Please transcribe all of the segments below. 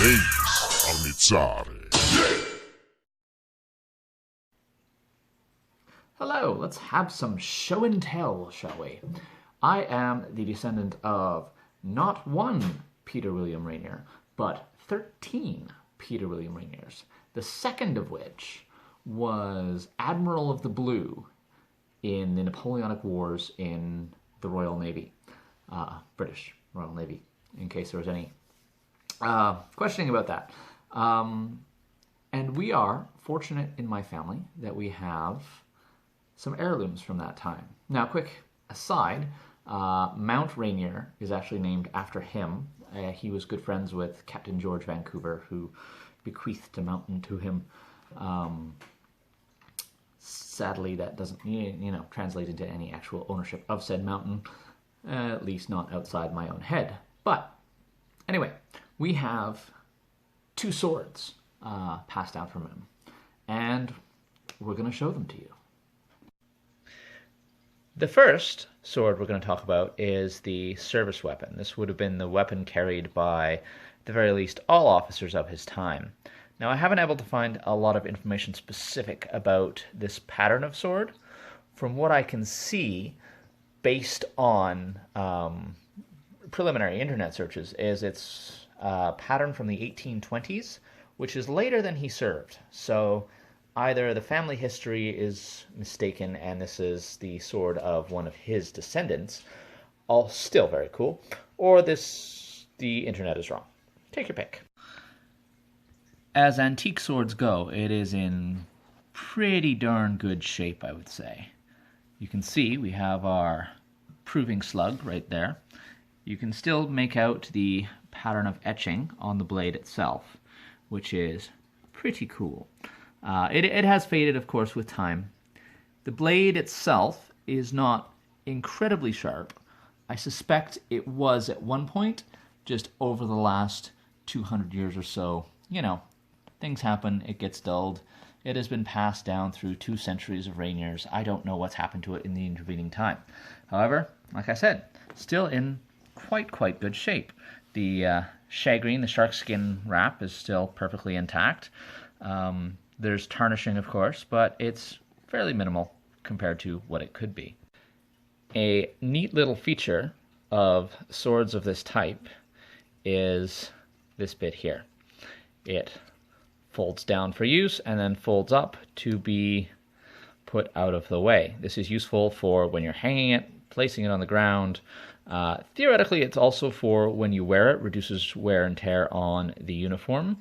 Names Arnizzare. Hello, let's have some show and tell, shall we? I am the descendant of not one Peter William Rainier, but 13 Peter William Rainiers, the second of which was Admiral of the Blue in the Napoleonic Wars in the Royal Navy, British Royal Navy, in case there was any questioning about that. And we are fortunate in my family that we have some heirlooms from that time. Now, quick aside, Mount Rainier is actually named after him. He was good friends with Captain George Vancouver, who bequeathed a mountain to him. Sadly, that doesn't, translate into any actual ownership of said mountain, at least not outside my own head. But anyway, we have 2 swords passed down from him, and we're going to show them to you. The first sword we're going to talk about is the service weapon. This would have been the weapon carried by, at the very least, all officers of his time. Now, I haven't been able to find a lot of information specific about this pattern of sword. From what I can see, based on preliminary internet searches, is its pattern from the 1820s, which is later than he served. So either the family history is mistaken and this is the sword of one of his descendants, all still very cool, or the internet is wrong. Take your pick. As antique swords go, it is in pretty darn good shape, I would say. You can see we have our proving slug right there. You can still make out the pattern of etching on the blade itself, which is pretty cool. It has faded, of course, with time. The blade itself is not incredibly sharp. I suspect it was at one point, just over the last 200 years or so. Things happen, it gets dulled. It has been passed down through 2 centuries of Rainiers. I don't know what's happened to it in the intervening time. However, like I said, still in quite good shape. The shagreen, the shark skin wrap, is still perfectly intact. There's tarnishing, of course, but it's fairly minimal compared to what it could be. A neat little feature of swords of this type is this bit here. It folds down for use and then folds up to be put out of the way. This is useful for when you're hanging it, placing it on the ground. Theoretically, it's also for when you wear it, reduces wear and tear on the uniform.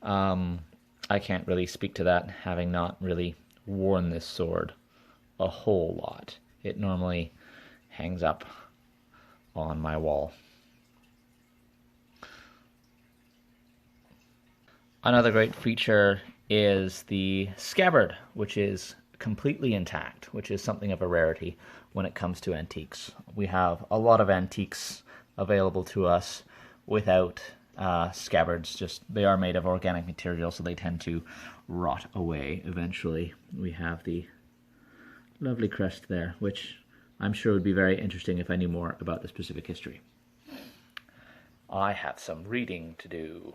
I can't really speak to that, having not really worn this sword a whole lot. It normally hangs up on my wall. Another great feature is the scabbard, which is completely intact, which is something of a rarity when it comes to antiques. We have a lot of antiques available to us without scabbards. They are made of organic material, so they tend to rot away eventually. We have the lovely crest there, which I'm sure would be very interesting if I knew more about the specific history. I have some reading to do.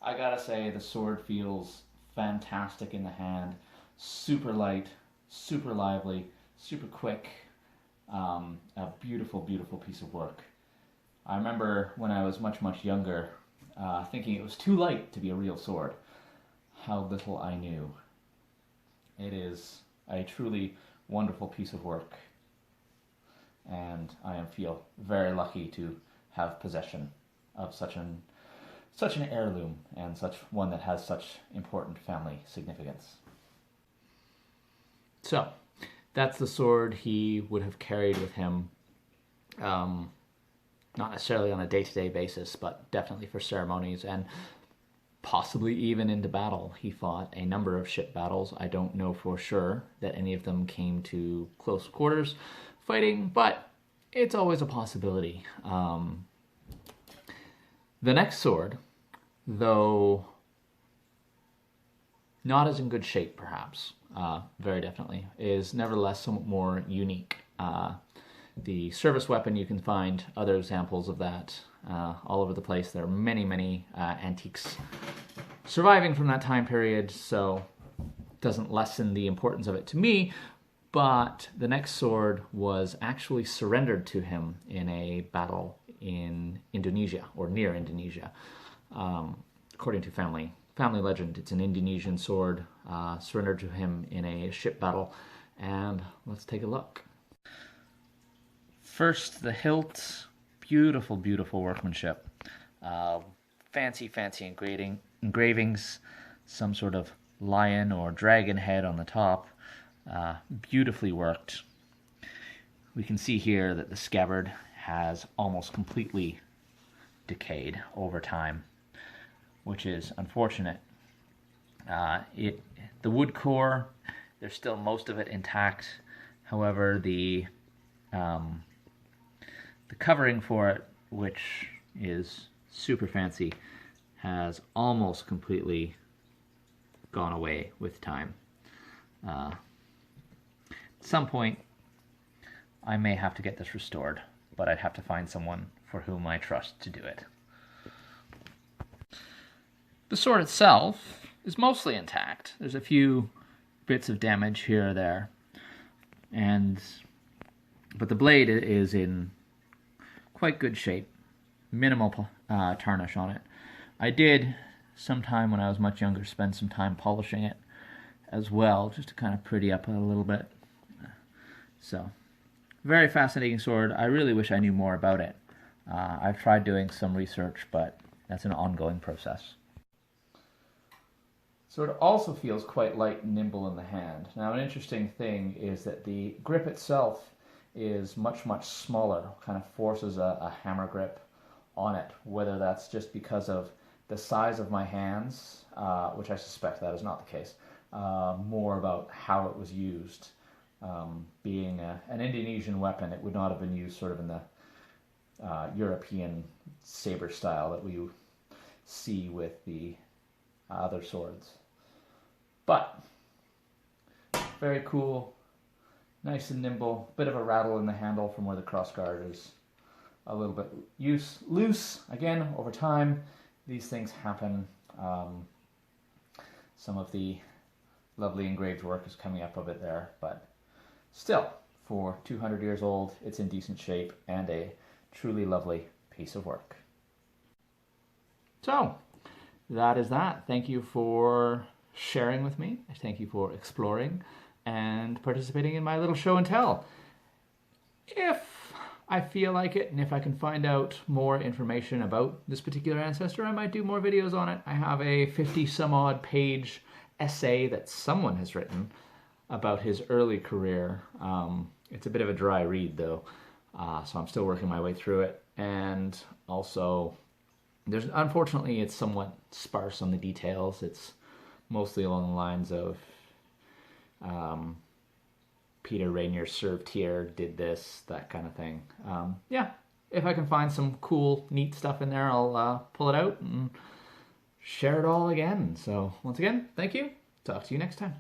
I gotta say, the sword feels fantastic in the hand. Super light, super lively, super quick. A beautiful piece of work. I remember when I was much younger, thinking it was too light to be a real sword. How little I knew. It is a truly wonderful piece of work, and I feel very lucky to have possession of such an heirloom, and such one that has such important family significance. So, that's the sword he would have carried with him, not necessarily on a day-to-day basis, but definitely for ceremonies, and possibly even into battle. He fought a number of ship battles. I don't know for sure that any of them came to close quarters fighting, but it's always a possibility. The next sword, though not as in good shape perhaps, very definitely, is nevertheless somewhat more unique. the service weapon, you can find other examples of that all over the place. There are many, many antiques surviving from that time period, so it doesn't lessen the importance of it to me. But the next sword was actually surrendered to him in a battle in Indonesia, or near Indonesia. According to family legend, it's an Indonesian sword surrendered to him in a ship battle. And let's take a look. First, the hilt. Beautiful, beautiful workmanship. Fancy engravings. Some sort of lion or dragon head on the top. Beautifully worked. We can see here that the scabbard has almost completely decayed over time, which is unfortunate. The wood core, there's still most of it intact. However, the covering for it, which is super fancy, has almost completely gone away with time. At some point, I may have to get this restored, but I'd have to find someone for whom I trust to do it. The sword itself is mostly intact. There's a few bits of damage here or there, but the blade is in quite good shape. Minimal tarnish on it. I did, sometime when I was much younger, spend some time polishing it as well, just to kind of pretty up a little bit. So, very fascinating sword. I really wish I knew more about it. I've tried doing some research, but that's an ongoing process. Sword also feels quite light and nimble in the hand. Now, an interesting thing is that the grip itself is much, much smaller, kind of forces a hammer grip on it, whether that's just because of the size of my hands, which I suspect that is not the case, more about how it was used. Being an Indonesian weapon, it would not have been used sort of in the European saber style that we see with the other swords. But very cool, nice and nimble, bit of a rattle in the handle from where the crossguard is a little bit loose. Again, over time, these things happen. Some of the lovely engraved work is coming up a bit there, but still, for 200 years old, it's in decent shape and a truly lovely piece of work. So, that is that. Thank you for sharing with me. Thank you for exploring and participating in my little show and tell. If I feel like it, and if I can find out more information about this particular ancestor, I might do more videos on it. I have a 50-some-odd page essay that someone has written about his early career. It's a bit of a dry read, though, so I'm still working my way through it. And also, unfortunately, it's somewhat sparse on the details. It's mostly along the lines of Peter Rainier served here, did this, that kind of thing. Yeah, if I can find some cool, neat stuff in there, I'll pull it out and share it all again. So once again, thank you. Talk to you next time.